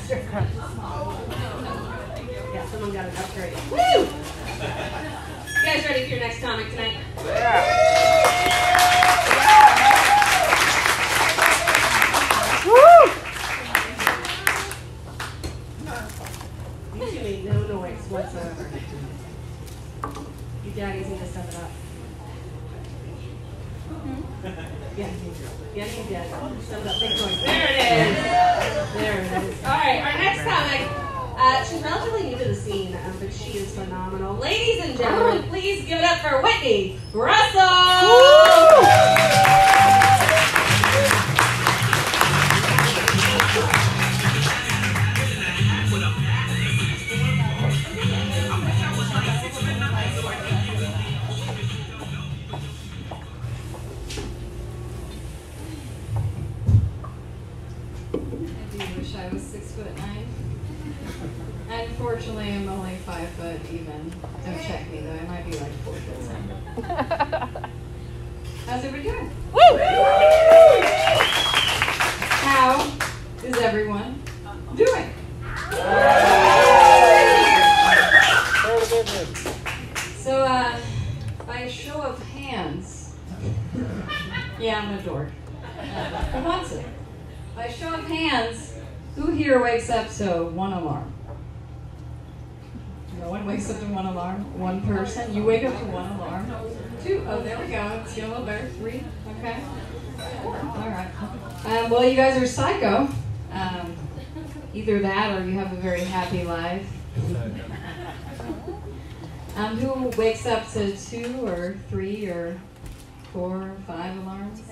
faster. Yeah, someone got it upgrade. Woo! You guys ready for your next comic tonight? Yeah. Woo! You two made no noise whatsoever. You daddies need to step it up. Yeah, you did. Step it up, big noise. There it is. There it is. All right, our next comic. She's relatively new to the scene, but she is phenomenal. Ladies and gentlemen, please give it up for Whitney Russell! I do wish I was 6'9". Unfortunately, I'm only 5 foot even. Don't check me though. I might be like 4 foot 10. How's everybody doing? Woo! How is everyone doing? So, by a show of hands, yeah, I'm a dork. Who wants it? By a show of hands, who here wakes up to one alarm? No one wakes up to one alarm. One person. You wake up to one alarm. 2. Oh, there we go. It's a little better. 3. Okay. 4. All right. Well, you guys are psycho. Either that or you have a very happy life. Who wakes up to 2 or 3 or 4 or 5 alarms?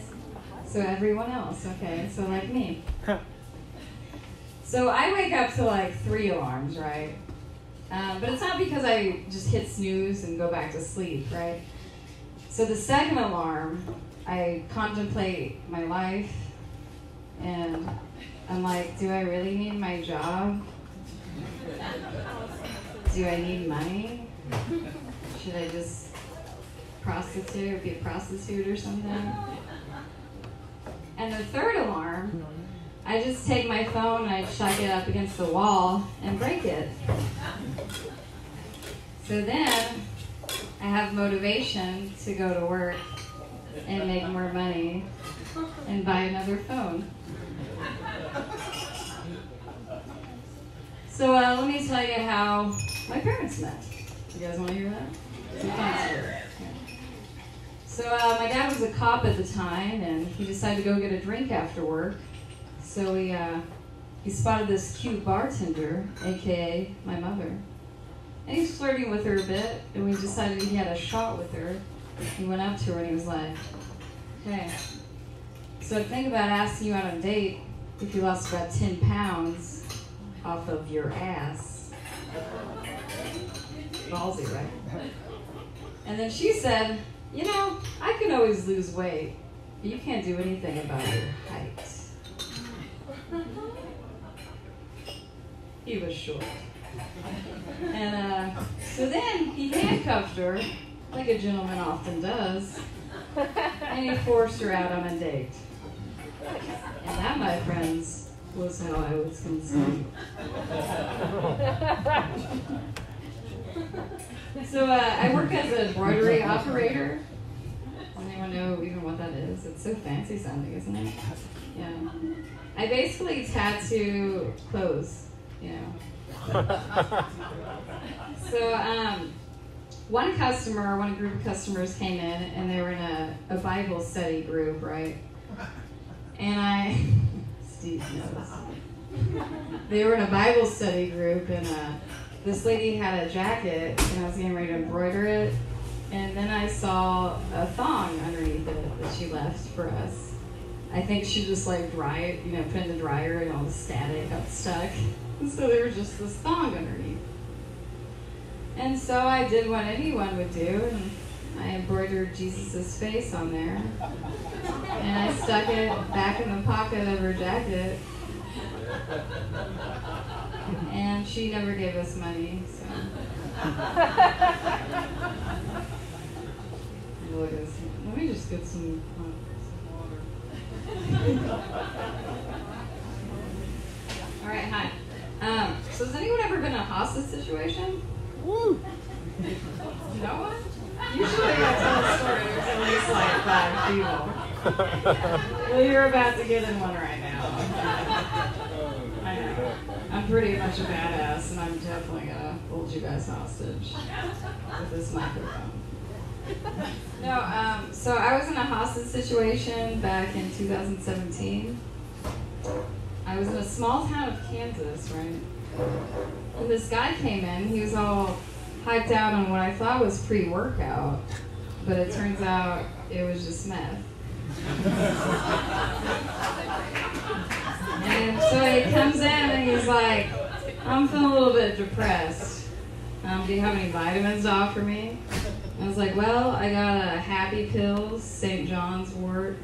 So everyone else. Okay. So like me. So I wake up to like 3 alarms, right? But it's not because I just hit snooze and go back to sleep, right? So the second alarm, I contemplate my life, and I'm like, do I really need my job? Do I need money? Should I just prostitute or be a prostitute or something? And the third alarm, I just take my phone and I chuck it up against the wall and break it. So then I have motivation to go to work and make more money and buy another phone. So let me tell you how my parents met. You guys want to hear that? It's a fun story. So my dad was a cop at the time, and he decided to go get a drink after work. So he spotted this cute bartender, aka my mother. And he was flirting with her a bit, and we decided he had a shot with her. He went up to her and he was like, hey, so think about asking you out on a date if you lost about 10 pounds off of your ass. Ballsy, right? And then she said, you know, I can always lose weight, but you can't do anything about your height. He was short. And so then he handcuffed her, like a gentleman often does, and he forced her out on a date. And that, my friends, was how I was conceived. So I work as an embroidery operator. Does anyone know even what that is? It's so fancy sounding, isn't it? Yeah. I basically tattoo clothes, you know. So one group of customers came in, and they were in a Bible study group, right? And Steve knows. They were in a Bible study group, and this lady had a jacket, and I was getting ready to embroider it, and then I saw a thong underneath it that she left for us. I think she just like put it in the dryer, and all the static got stuck. And so there was just this thong underneath. And so I did what anyone would do, and I embroidered Jesus' face on there. And I stuck it back in the pocket of her jacket. And she never gave us money, so. Let me just get some water. All right, hi. So has anyone ever been in a hostage situation? Woo! No one? Usually I tell a story, there's at least like 5 people. Well, you're about to get in one right now. I know. I'm pretty much a badass, and I'm definitely gonna hold you guys hostage with this microphone. No, so I was in a hostage situation back in 2017. I was in a small town of Kansas, right? And this guy came in, he was all hyped out on what I thought was pre-workout, but it turns out it was just meth. And so he comes in and he's like, I'm feeling a little bit depressed. Do you have any vitamins to offer me? I was like, well, I got a Happy Pills, St. John's wort,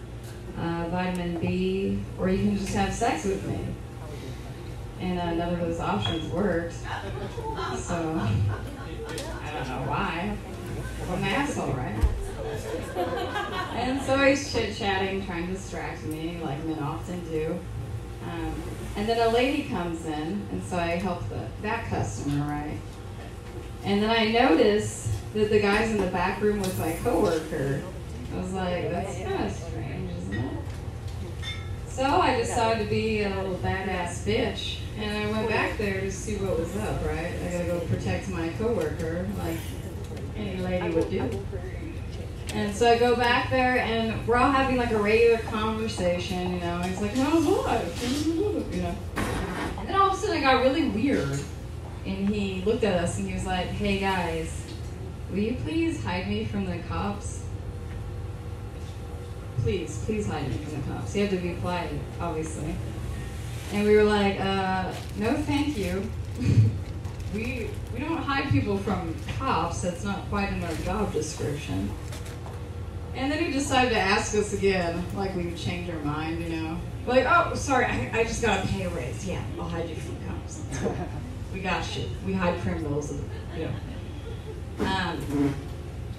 vitamin B, or you can just have sex with me. And none of those options worked. So, I don't know why. I'm an asshole, right? And so he's chit-chatting, trying to distract me, like men often do. And then a lady comes in, and so I help that customer, right? And then I notice that the guy's in the back room with my coworker. I was like, that's kind of strange, isn't it? So I decided to be a little badass bitch, and I went back there to see what was up, right? I gotta go protect my coworker, like any lady would do. And so I go back there, and we're all having like a regular conversation, you know. And he's like, how's life? You know. And then all of a sudden, it got really weird, and he looked at us, and he was like, hey guys, will you please hide me from the cops? Please hide me from the cops. He had to be polite, obviously. And we were like, no thank you. we don't hide people from cops. That's not quite in our job description. And then he decided to ask us again, like we would change our mind, you know. Like, oh, sorry, I just got to pay a raise. Yeah, I'll hide you from the cops. We got you. We hide criminals, you know.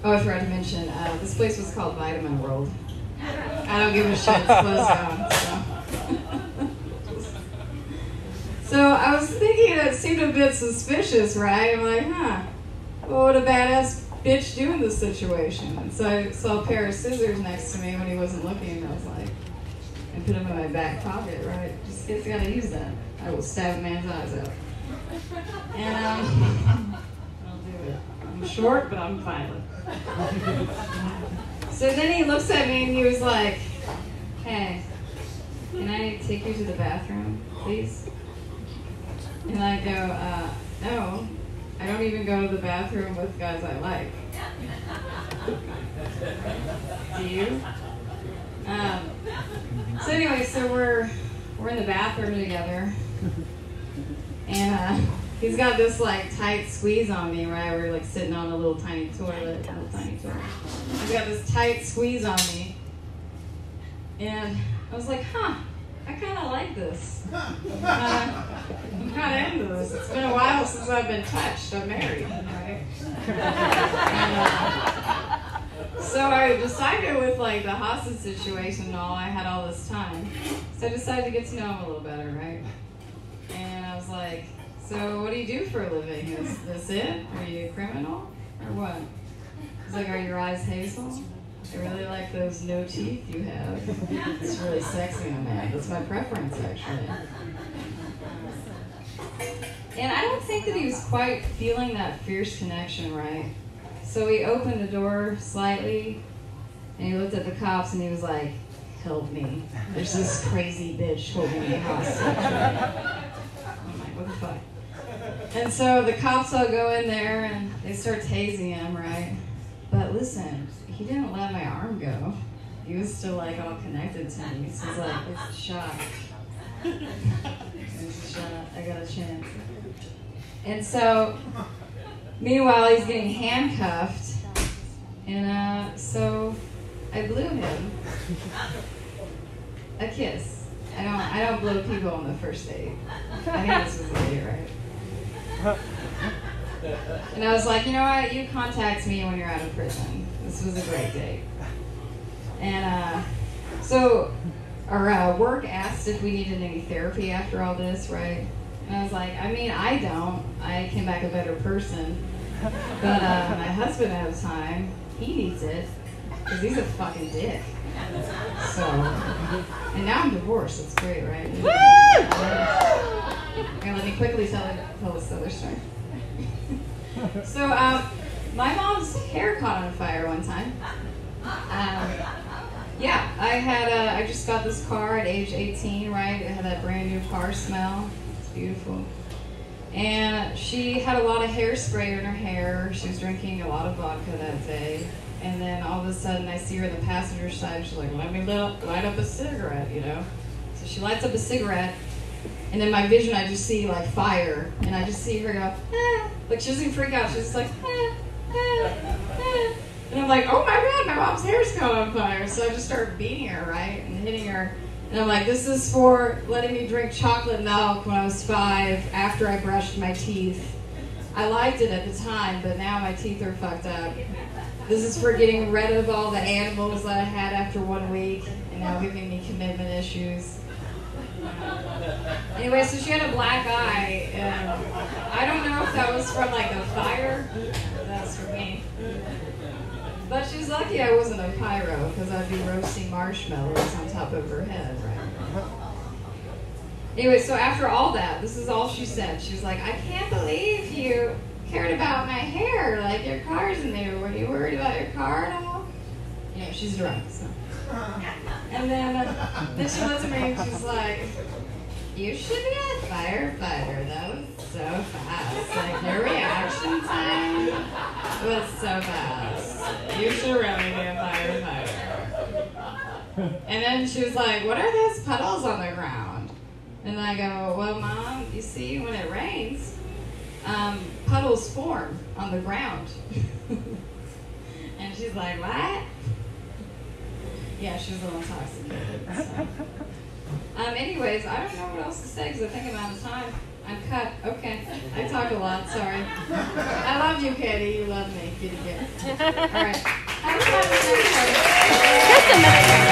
Oh, I forgot to mention, this place was called Vitamin World. I don't give a shit, it's closed down. So I was thinking it seemed a bit suspicious, right? I'm like, well, what a badass bitch do in this situation? And so I saw a pair of scissors next to me when he wasn't looking, and I was like, I put them in my back pocket, right? Just gotta use that. I will stab a man's eyes out. And I'll do it. I'm short, but I'm violent. So then he looks at me and he was like, hey, can I take you to the bathroom, please? And I go, no, I don't even go to the bathroom with guys I like. Do you? So anyway, so we're in the bathroom together, and he's got this like tight squeeze on me, right? We're like sitting on a little tiny toilet. He's got this tight squeeze on me, and I was like, I kind of like this. I'm kind of into this. It's been a while since I've been touched. I'm married, right? And, so I decided with like the hostage situation and all, I had all this time. So I decided to get to know him a little better, right? And I was like, so what do you do for a living? Is this it? Are you a criminal? Or what? He's like, are your eyes hazel? I really like those no teeth you have. It's really sexy on that. That's my preference, actually. And I don't think that he was quite feeling that fierce connection, right? So he opened the door slightly, and he looked at the cops, and he was like, help me. There's this crazy bitch holding me hostage. I'm like, what the fuck? And so the cops all go in there, and they start tasing him, right? But listen, he didn't let my arm go. He was still like all connected to me. So he's like, it's a shot. It's a shot. I got a chance. And so, meanwhile, he's getting handcuffed. And so I blew him a kiss. I don't blow people on the first date. I think this was the date, right? And I was like, you know what? You contact me when you're out of prison. This was a great date. And so our work asked if we needed any therapy after all this, right? And I was like, I mean, I don't. I came back a better person. But my husband at the time, he needs it. Because he's a fucking dick. So, and now I'm divorced. It's great, right? Woo! Okay, let me quickly tell this other story. So, my mom's hair caught on fire one time. Yeah, I just got this car at age 18, right? It had that brand new car smell. It's beautiful. And she had a lot of hairspray in her hair. She was drinking a lot of vodka that day. And then all of a sudden I see her in the passenger side. She's like, let me light up a cigarette, you know? So she lights up a cigarette. And in my vision, I just see like fire. And I just see her go, ah. Like she doesn't freak out. She's just like, ah, ah, ah. And I'm like, oh my God, my mom's hair's caught on fire. So I just start beating her, right? And hitting her. And I'm like, this is for letting me drink chocolate milk when I was 5 after I brushed my teeth. I liked it at the time, but now my teeth are fucked up. This is for getting rid of all the animals that I had after 1 week and now giving me commitment issues. Anyway, so she had a black eye, and I don't know if that was from like the fire. That's for me. But she's lucky I wasn't a pyro, because I'd be roasting marshmallows on top of her head, right? Anyway, so after all that, this is all she said. She was like, I can't believe you cared about my hair. Like, your car's new. Were you worried about your car at all? You know, she's drunk, so. And then she looks at me and she's like, you should be a firefighter. That was so fast. Like, your reaction time was so fast. You should really be a firefighter. And then she was like, what are those puddles on the ground? And I go, well, Mom, you see, when it rains, puddles form on the ground. And she's like, what? Yeah, she was a little intoxicated. So. Anyways, I don't know what else to say because I think I'm out of time. I'm cut. Okay. I talk a lot. Sorry. I love you, Katie. You love me. Kitty cat. All right. Have a fun night. Just a minute.